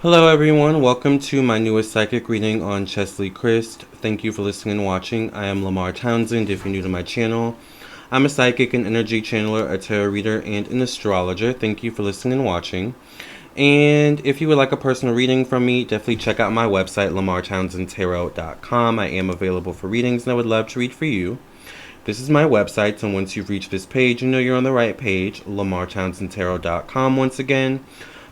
Hello everyone, welcome to my newest psychic reading on Cheslie Kryst. Thank you for listening and watching. I am Lamarr Townsend if you're new to my channel. I'm a psychic and energy channeler, a tarot reader, and an astrologer. Thank you for listening and watching. And if you would like a personal reading from me, definitely check out my website, lamarrtownsendtarot.com. I am available for readings and I would love to read for you. This is my website, so once you've reached this page, you know you're on the right page, lamarrtownsendtarot.com once again.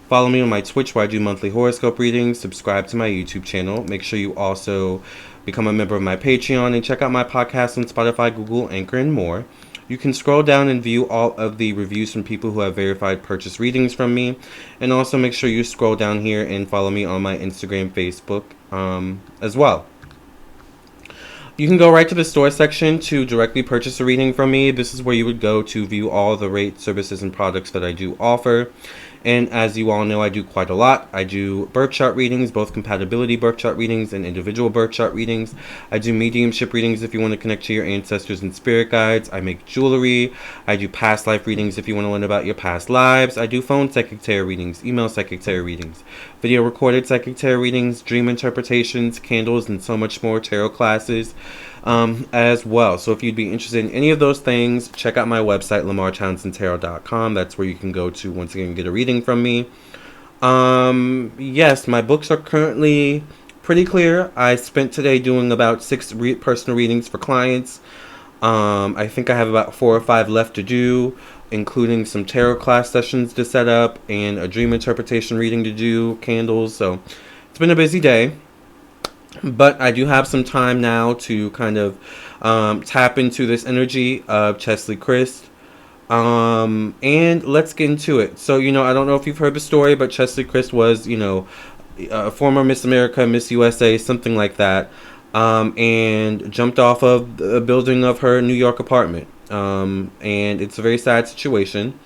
Follow me on my Twitch where I do monthly horoscope readings. Subscribe to my YouTube channel. Make sure you also become a member of my Patreon and check out my podcast on Spotify, Google, Anchor, and more. You can scroll down and view all of the reviews from people who have verified purchase readings from me. And also make sure you scroll down here and follow me on my Instagram, Facebook as well. You can go right to the store section to directly purchase a reading from me. This is where you would go to view all the rates, services, and products that I do offer. And as you all know, I do quite a lot. I do birth chart readings, both compatibility birth chart readings and individual birth chart readings. I do mediumship readings if you want to connect to your ancestors and spirit guides. I make jewelry. I do past life readings if you want to learn about your past lives. I do phone psychic tarot readings, email psychic tarot readings, video recorded psychic tarot readings, dream interpretations, candles, and so much more, tarot classes as well. So if you'd be interested in any of those things, check out my website, lamarrtownsendtarot.com. That's where you can go to once again get a reading from me. Yes, my books are currently pretty clear. I spent today doing about 6 personal readings for clients. I think I have about 4 or 5 left to do, including some tarot class sessions to set up and a dream interpretation reading to do, candles. So it's been a busy day. But I do have some time now to kind of tap into this energy of Cheslie Kryst. And let's get into it. So, I don't know if you've heard the story, but Cheslie Kryst was, a former Miss America, Miss USA, something like that. And jumped off of the building of her New York apartment. And it's a very sad situation.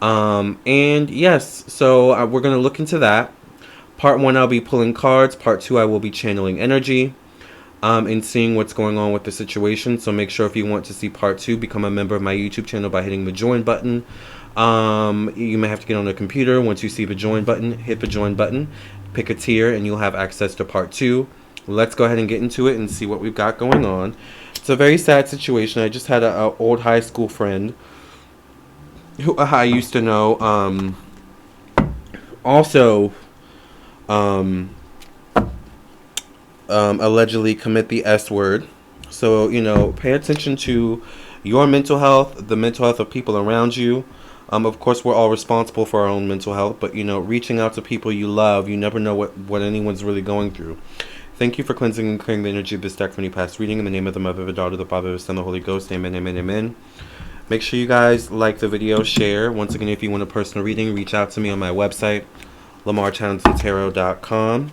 And yes, so we're going to look into that. Part 1, I'll be pulling cards. Part 2, I will be channeling energy and seeing what's going on with the situation. So make sure if you want to see Part 2, become a member of my YouTube channel by hitting the join button. You may have to get on the computer. Once you see the join button, hit the join button, pick a tier, and you'll have access to Part 2. Let's go ahead and get into it and see what we've got going on. It's a very sad situation. I just had an old high school friend who I used to know. Also... allegedly commit the S word. So, pay attention to your mental health, the mental health of people around you. Of course, we're all responsible for our own mental health, but, reaching out to people you love, you never know what anyone's really going through. Thank you for cleansing and clearing the energy of this deck from any past reading. In the name of the Mother, the Daughter, the Father, the Son, the Holy Ghost. Amen, amen, amen. Make sure you guys like the video, share. Once again, if you want a personal reading, reach out to me on my website, lamarrtownsendtarot.com.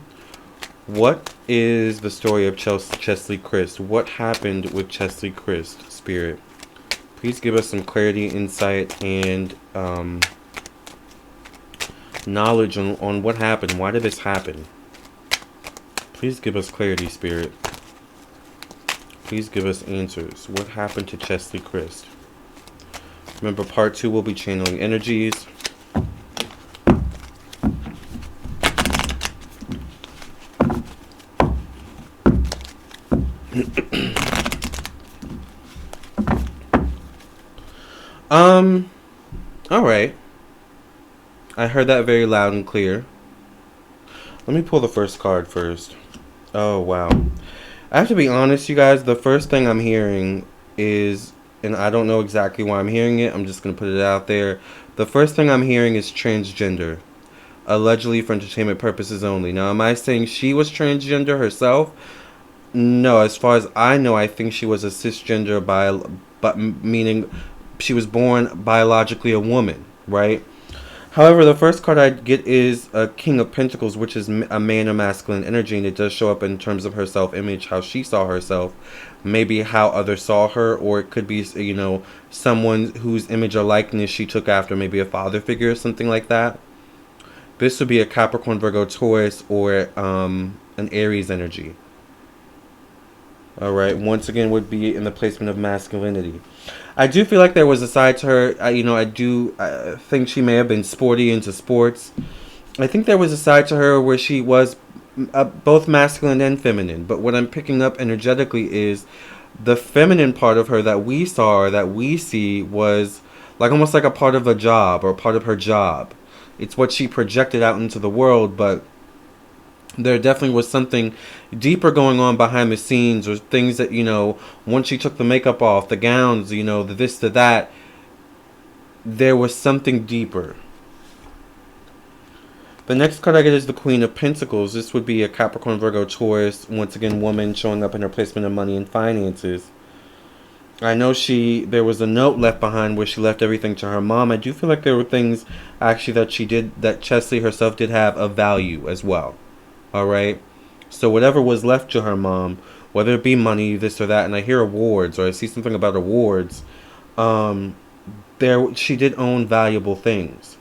What is the story of Cheslie Kryst? What happened with Cheslie Kryst, Spirit? Please give us some clarity, insight, and knowledge on what happened. Why did this happen? Please give us clarity, Spirit. Please give us answers. What happened to Cheslie Kryst? Remember, Part 2 will be channeling energies. Alright. I heard that very loud and clear. Let me pull the first card first. Oh, wow. I have to be honest, you guys, the first thing I'm hearing is, and I don't know exactly why I'm hearing it, I'm just going to put it out there. The first thing I'm hearing is transgender. Allegedly for entertainment purposes only. Now, am I saying she was transgender herself? No, as far as I know, I think she was a cisgender, but meaning she was born biologically a woman, right? However, the first card I get is a King of Pentacles, which is a man of masculine energy, and it does show up in terms of her self-image, how she saw herself, maybe how others saw her, or it could be, someone whose image or likeness she took after, maybe a father figure or something like that. This would be a Capricorn, Virgo, Taurus, or an Aries energy. Alright, once again would be in the placement of masculinity. I do feel like there was a side to her, I do think she may have been sporty into sports. I think there was a side to her where she was both masculine and feminine. But what I'm picking up energetically is the feminine part of her that we saw, or that we see, was like almost like a part of a job, or part of her job. It's what she projected out into the world, but there definitely was something deeper going on behind the scenes, or things that, once she took the makeup off, the gowns, the this, the that, there was something deeper. The next card I get is the Queen of Pentacles. This would be a Capricorn, Virgo, Taurus, once again, woman, showing up in her placement of money and finances. I know there was a note left behind where she left everything to her mom. I do feel like there were things actually that Cheslie herself did have of value as well. Alright? So whatever was left to her mom, whether it be money, this or that, and I hear awards, or I see something about awards, she did own valuable things.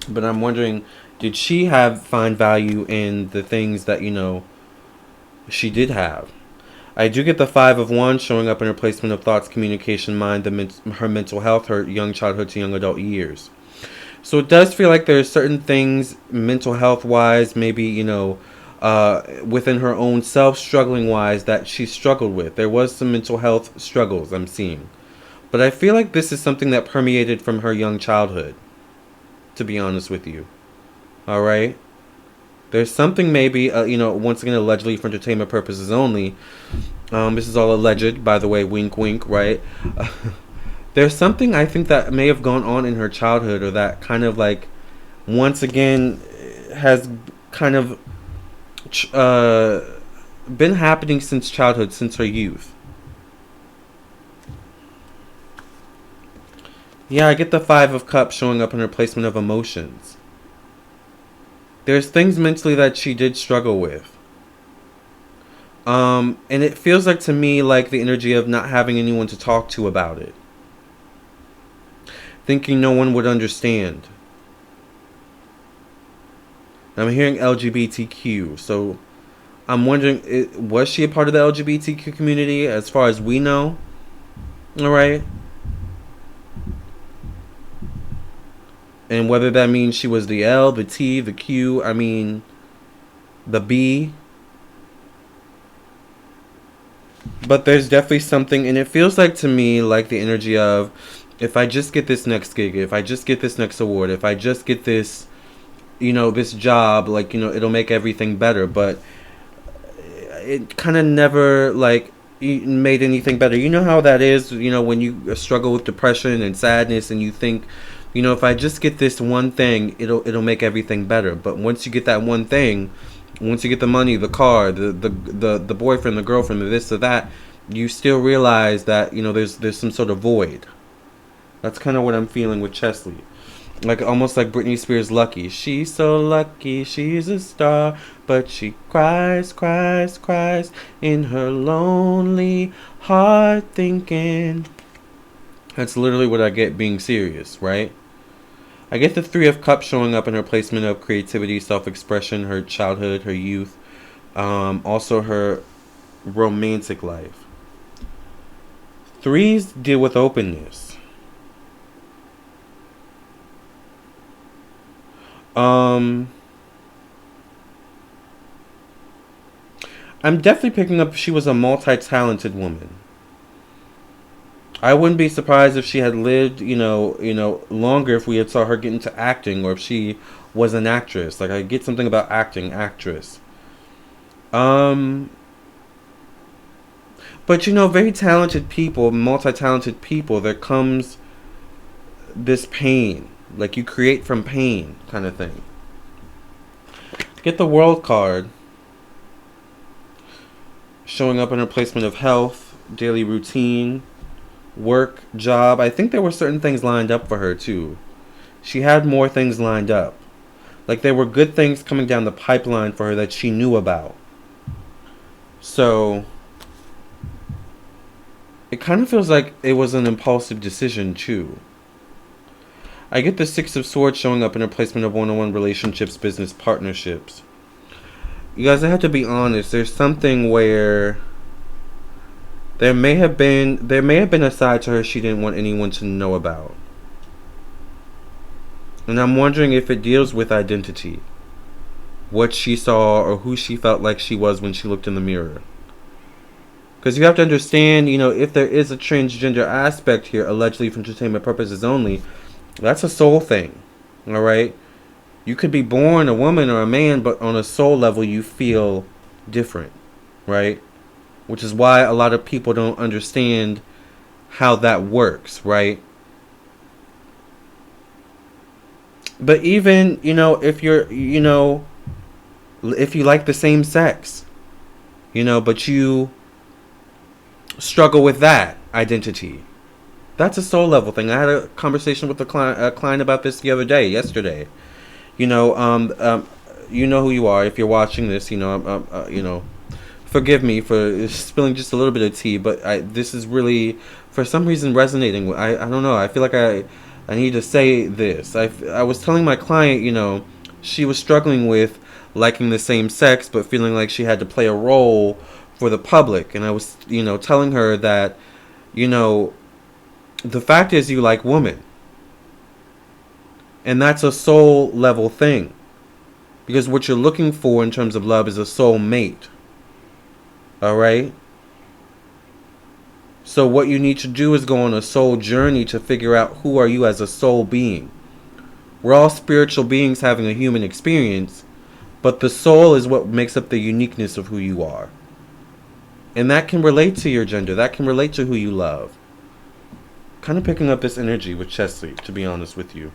But I'm wondering, did she find value in the things that, she did have? I do get the Five of Wands showing up in her placement of thoughts, communication, mind, her mental health, her young childhood to young adult years. So it does feel like there's certain things, mental health wise, maybe, within her own self, struggling wise, that she struggled with. There was some mental health struggles I'm seeing. But I feel like this is something that permeated from her young childhood, to be honest with you. Alright? There's something maybe, once again, allegedly for entertainment purposes only. This is all alleged, by the way, wink wink, right? There's something I think that may have gone on in her childhood, or that kind of like, once again, has kind of been happening since childhood, since her youth. Yeah, I get the Five of Cups showing up in her placement of emotions. There's things mentally that she did struggle with. And it feels like to me like the energy of not having anyone to talk to about it. Thinking no one would understand. I'm hearing LGBTQ, so I'm wondering, was she a part of the LGBTQ community as far as we know? Alright? And whether that means she was the L, the T, the Q, the B. But there's definitely something, and it feels like to me like the energy of, if I just get this next gig, if I just get this next award, if I just get this, this job, it'll make everything better. But it kind of never, made anything better. You know how that is, when you struggle with depression and sadness, and you think, if I just get this one thing, it'll make everything better. But once you get that one thing, once you get the money, the car, the boyfriend, the girlfriend, the this or that, you still realize that, there's some sort of void. That's kind of what I'm feeling with Cheslie. Almost like Britney Spears' Lucky. She's so lucky, she's a star, but she cries, cries, cries in her lonely heart thinking. That's literally what I get being serious, right? I get the Three of Cups showing up in her placement of creativity, self-expression, her childhood, her youth, also her romantic life. Threes deal with openness. I'm definitely picking up she was a multi-talented woman. I wouldn't be surprised if she had lived, longer, if we had saw her get into acting, or if she was an actress. I get something about acting, actress. But very talented people, multi-talented people, there comes this pain. You create from pain, kind of thing. Get the World card. Showing up in her placement of health, daily routine, work, job. I think there were certain things lined up for her too. She had more things lined up. There were good things coming down the pipeline for her that she knew about. So it kind of feels like it was an impulsive decision too. I get the Six of Swords showing up in her placement of one-on-one relationships, business partnerships. You guys, I have to be honest. There's something where there may have been a side to her she didn't want anyone to know about. And I'm wondering if it deals with identity. What she saw or who she felt like she was when she looked in the mirror. Because you have to understand, if there is a transgender aspect here, allegedly for entertainment purposes only, that's a soul thing. Alright? You could be born a woman or a man, but on a soul level you feel different. Right? Which is why a lot of people don't understand how that works, right? But even, if you're, if you like the same sex, but you struggle with that identity, that's a soul level thing. I had a conversation with a client about this yesterday. You know who you are if you're watching this. Forgive me for spilling just a little bit of tea, but this is really, for some reason, resonating with. I don't know. I feel like I need to say this. I was telling my client, she was struggling with liking the same sex, but feeling like she had to play a role for the public. And I was, telling her that, the fact is you like women. And that's a soul level thing. Because what you're looking for in terms of love is a soul mate. Alright? So what you need to do is go on a soul journey to figure out who are you as a soul being. We're all spiritual beings having a human experience, but the soul is what makes up the uniqueness of who you are. And that can relate to your gender. That can relate to who you love. Kind of picking up this energy with Cheslie, to be honest with you.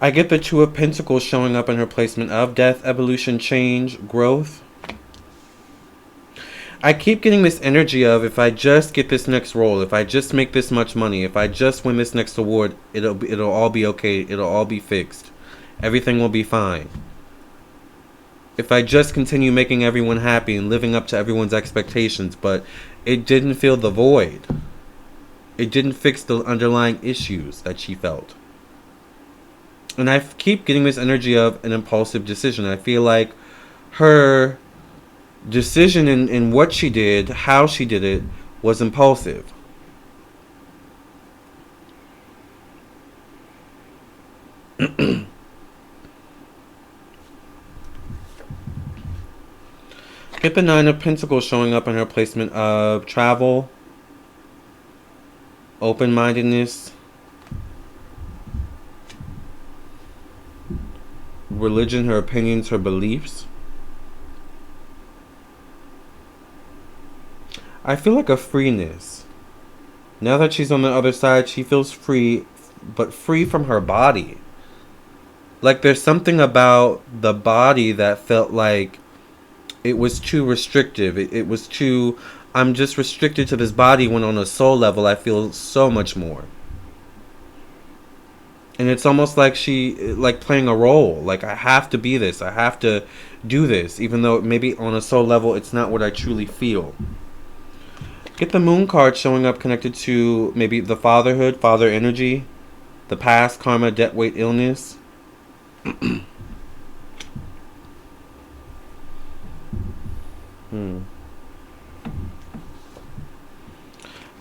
I get the Two of Pentacles showing up in her placement of death, evolution, change, growth. I keep getting this energy of, if I just get this next role, if I just make this much money, if I just win this next award, it'll all be okay. It'll all be fixed. Everything will be fine. If I just continue making everyone happy and living up to everyone's expectations, but it didn't fill the void. It didn't fix the underlying issues that she felt. And I keep getting this energy of an impulsive decision. I feel like her decision in what she did, how she did it, was impulsive. Get the Nine of Pentacles showing up in her placement of travel, open-mindedness, religion, her opinions, her beliefs. I feel like a freeness. Now that she's on the other side, she feels free, but free from her body. Like there's something about the body that felt like it was too restrictive. It was too, I'm just restricted to this body, when on a soul level I feel so much more. And it's almost like like playing a role. Like I have to be this. I have to do this. Even though maybe on a soul level it's not what I truly feel. Get the Moon card showing up connected to maybe the fatherhood, father energy, the past, karma, debt, weight, illness.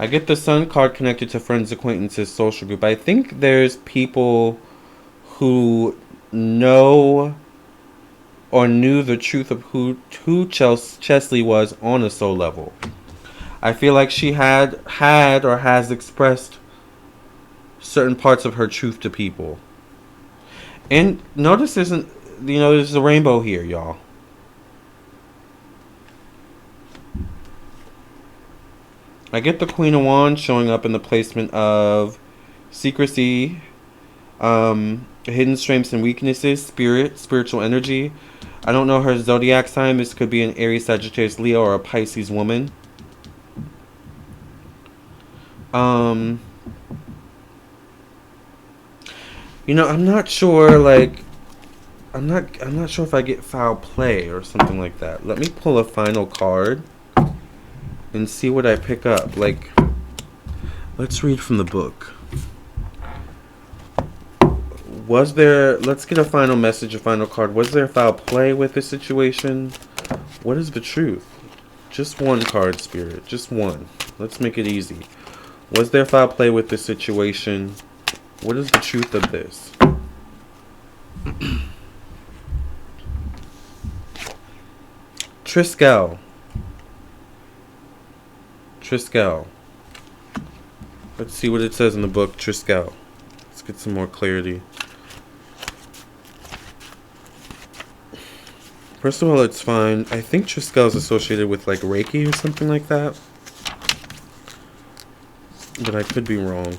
I get the Sun card connected to friends, acquaintances, social group. I think there's people who know or knew the truth of who Cheslie was on a soul level. I feel like she had or has expressed certain parts of her truth to people. And notice there's a rainbow here, y'all. I get the Queen of Wands showing up in the placement of secrecy, hidden strengths and weaknesses, spiritual energy. I don't know her zodiac sign. This could be an Aries, Sagittarius, Leo, or a Pisces woman. I'm not sure, like, I'm not sure if I get foul play or something like that. Let me pull a final card and see what I pick up. Like, let's read from the book. Let's get a final message, a final card. Was there foul play with this situation? What is the truth? Just one card, Spirit. Just one. Let's make it easy. Was there foul play with this situation? What is the truth of this? Triskelion. Let's see what it says in the book, Triskelion. Let's get some more clarity. First of all, it's fine. I think Triskelion is associated with like Reiki or something like that. But I could be wrong.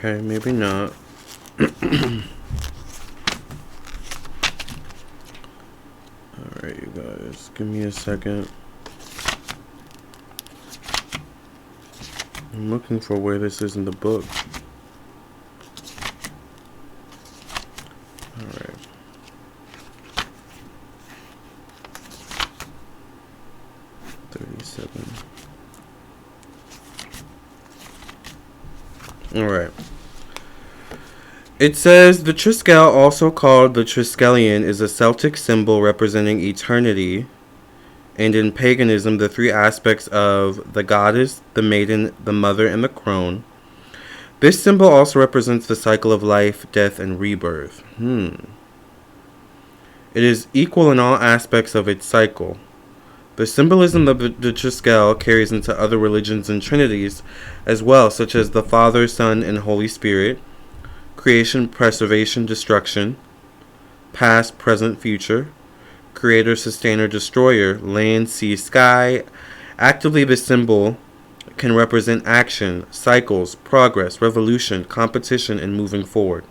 Okay, maybe not. Alright, you guys, give me a second. I'm looking for where this is in the book. Alright. Alright. It says the Triskelion, also called the Triskelion, is a Celtic symbol representing eternity, and in paganism, the three aspects of the goddess, the maiden, the mother, and the crone. This symbol also represents the cycle of life, death, and rebirth. It is equal in all aspects of its cycle. The symbolism of the Triskelion carries into other religions and trinities as well, such as the Father, Son, and Holy Spirit, creation, preservation, destruction, past, present, future, creator, sustainer, destroyer, land, sea, sky. Actively, this symbol can represent action, cycles, progress, revolution, competition, and moving forward.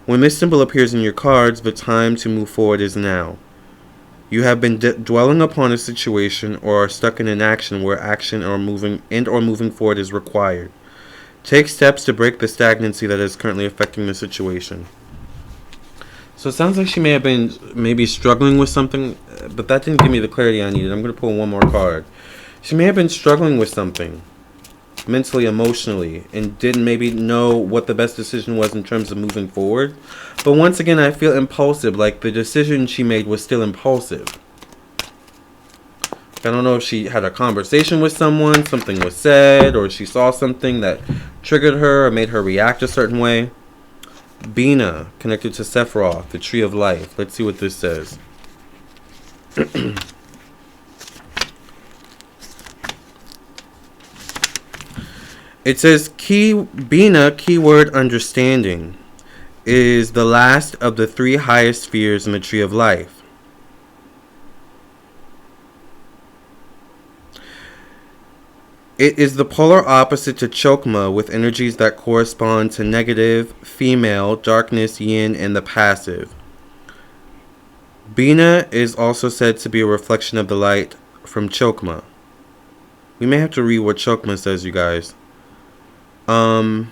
When this symbol appears in your cards, the time to move forward is now. You have been dwelling upon a situation or are stuck in an action where action or moving forward is required. Take steps to break the stagnancy that is currently affecting the situation. So it sounds like she may have been maybe struggling with something, but that didn't give me the clarity I needed. I'm going to pull one more card. She may have been struggling with something, mentally, emotionally, and didn't maybe know what the best decision was in terms of moving forward. But once again, I feel impulsive, like the decision she made was still impulsive. I don't know if she had a conversation with someone, something was said, or she saw something that triggered her or made her react a certain way. Bina, connected to Sephiroth, the Tree of Life. Let's see what this says. It says, Bina, keyword understanding, is the last of the three highest spheres in the Tree of Life. It is the polar opposite to Chokma, with energies that correspond to negative, female, darkness, yin, and the passive. Bina is also said to be a reflection of the light from Chokma. We may have to read what Chokma says, you guys. The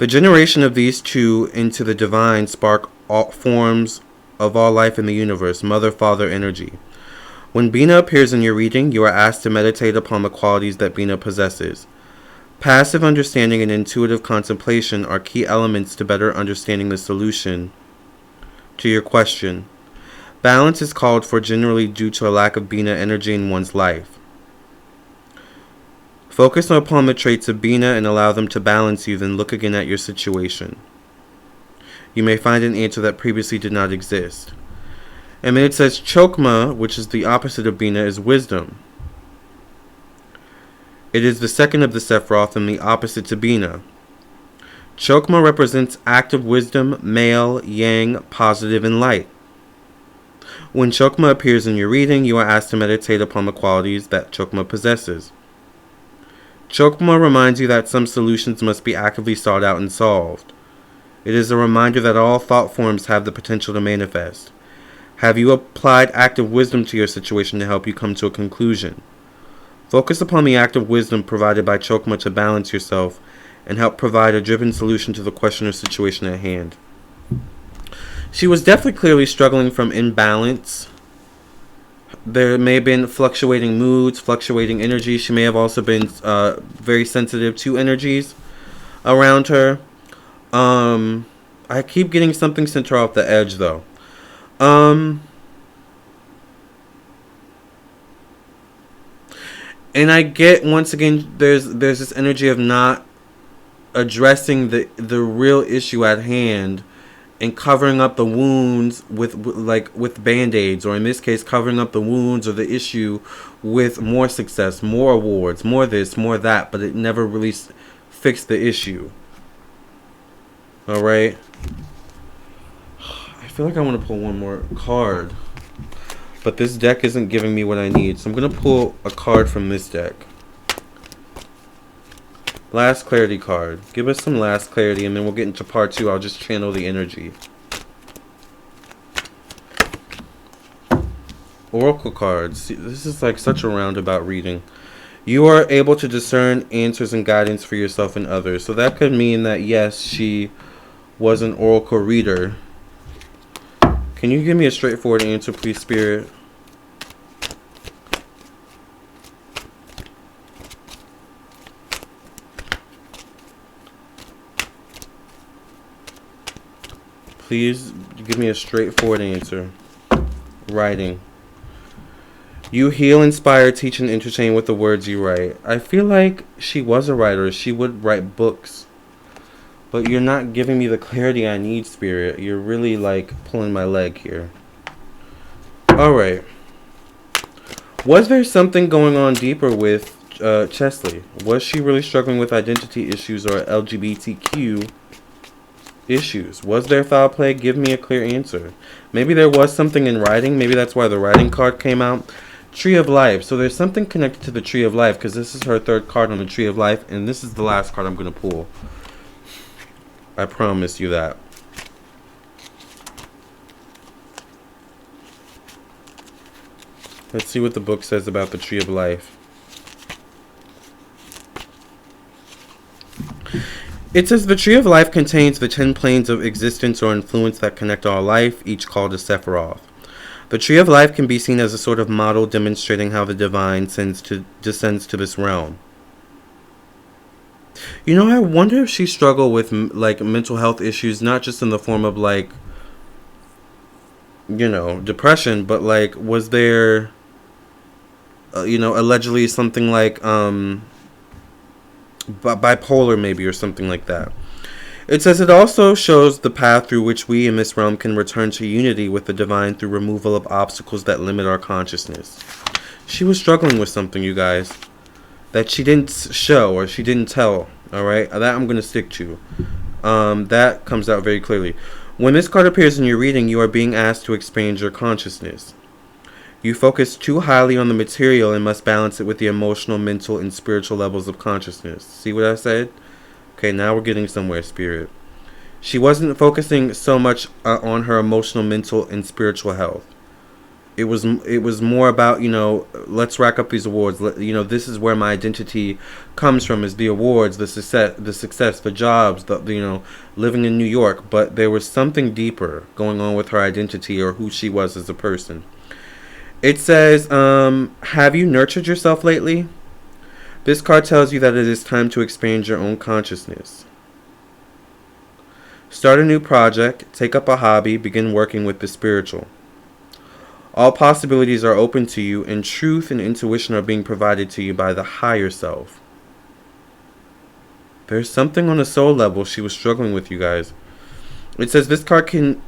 generation of these two into the divine spark all forms of all life in the universe, mother-father energy. When Bina appears in your reading, you are asked to meditate upon the qualities that Bina possesses. Passive understanding and intuitive contemplation are key elements to better understanding the solution to your question. Balance is called for generally due to a lack of Bina energy in one's life. Focus upon the traits of Bina and allow them to balance you, then look again at your situation. You may find an answer that previously did not exist. And then it says Chokma, which is the opposite of Bina, is wisdom. It is the second of the Sephiroth and the opposite to Bina. Chokma represents active wisdom, male, yang, positive, and light. When Chokma appears in your reading, you are asked to meditate upon the qualities that Chokma possesses. Chokma reminds you that some solutions must be actively sought out and solved. It is a reminder that all thought forms have the potential to manifest. Have you applied active wisdom to your situation to help you come to a conclusion? Focus upon the act of wisdom provided by Chokma to balance yourself and help provide a driven solution to the question or situation at hand. She was definitely clearly struggling from imbalance. There may have been fluctuating moods, fluctuating energy. She may have also been very sensitive to energies around her. I keep getting something sent her off the edge, though. And I get, once again, there's this energy of not addressing the real issue at hand and covering up the wounds with band-aids, or in this case covering up the wounds or the issue with more success, more awards, more this, more that, but it never really fixed the issue. Alright, I feel like I want to pull one more card, but this deck isn't giving me what I need, so I'm going to pull a card from this deck. Last clarity card. Give us some last clarity, and then we'll get into part 2. I'll just channel the energy. Oracle cards. See, this is like such a roundabout reading. You are able to discern answers and guidance for yourself and others. So that could mean that, yes, she was an oracle reader. Can you give me a straightforward answer, please, Spirit? Please give me a straightforward answer. Writing. You heal, inspire, teach, and entertain with the words you write. I feel like she was a writer. She would write books. But you're not giving me the clarity I need, Spirit. You're really, like, pulling my leg here. Alright. Was there something going on deeper with Cheslie? Was she really struggling with identity issues or LGBTQ issues? Was there foul play? Give me a clear answer. Maybe there was something in writing. Maybe that's why the writing card came out. Tree of Life. So there's something connected to the Tree of Life, because this is her third card on the Tree of Life, and this is the last card I'm going to pull. I promise you that. Let's see what the book says about the Tree of Life. It says the Tree of Life contains the 10 planes of existence or influence that connect all life, each called a Sephiroth. The Tree of Life can be seen as a sort of model demonstrating how the divine descends to this realm. You know, I wonder if she struggled with like mental health issues, not just in the form of like, you know, depression, but like, was there, you know, allegedly something like bipolar maybe, or something like that. It says it also shows the path through which we in this realm can return to unity with the divine through removal of obstacles that limit our consciousness. She was struggling with something, you guys, that she didn't show or she didn't tell. Alright, that I'm going to stick to. That comes out very clearly. When this card appears in your reading, you are being asked to expand your consciousness. You focus too highly on the material and must balance it with the emotional, mental, and spiritual levels of consciousness. See what I said? Okay, now we're getting somewhere, Spirit. She wasn't focusing so much on her emotional, mental, and spiritual health. It was more about, you know, let's rack up these awards. You know, this is where my identity comes from, is the awards, the success, the jobs, you know, living in New York. But there was something deeper going on with her identity or who she was as a person. It says, have you nurtured yourself lately? This card tells you that it is time to expand your own consciousness. Start a new project, take up a hobby, begin working with the spiritual. All possibilities are open to you, and truth and intuition are being provided to you by the higher self. There's something on a soul level she was struggling with, you guys. It says this card can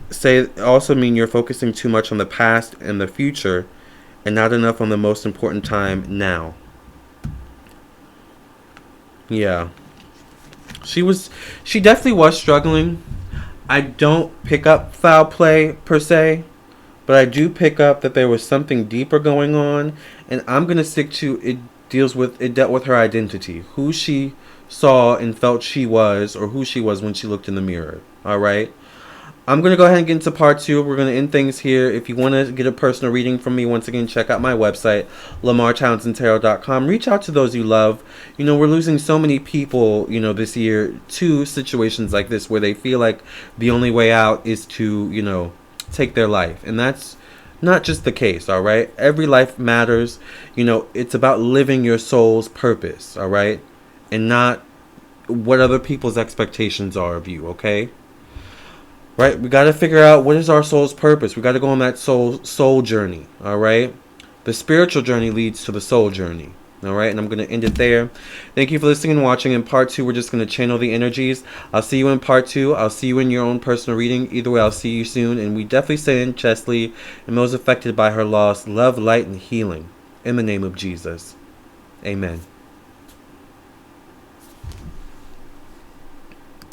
also mean you're focusing too much on the past and the future, and not enough on the most important time now. Yeah. She definitely was struggling. I don't pick up foul play per se, but I do pick up that there was something deeper going on, and I'm going to stick to it. Dealt with her identity, who she saw and felt she was, or who she was when she looked in the mirror. All right. I'm going to go ahead and get into part 2. We're going to end things here. If you want to get a personal reading from me, once again, check out my website, LamarrTownsendTarot.com. Reach out to those you love. You know, we're losing so many people, you know, this year to situations like this where they feel like the only way out is to, you know, take their life. And that's not just the case, all right? Every life matters. You know, it's about living your soul's purpose, all right? And not what other people's expectations are of you, okay? Right? We got to figure out what is our soul's purpose. We got to go on that soul journey, all right? The spiritual journey leads to the soul journey, all right? And I'm going to end it there. Thank you for listening and watching. In part 2, we're just going to channel the energies. I'll see you in part 2. I'll see you in your own personal reading. Either way, I'll see you soon. And we definitely send Cheslie and those affected by her loss love, light, and healing in the name of Jesus. Amen.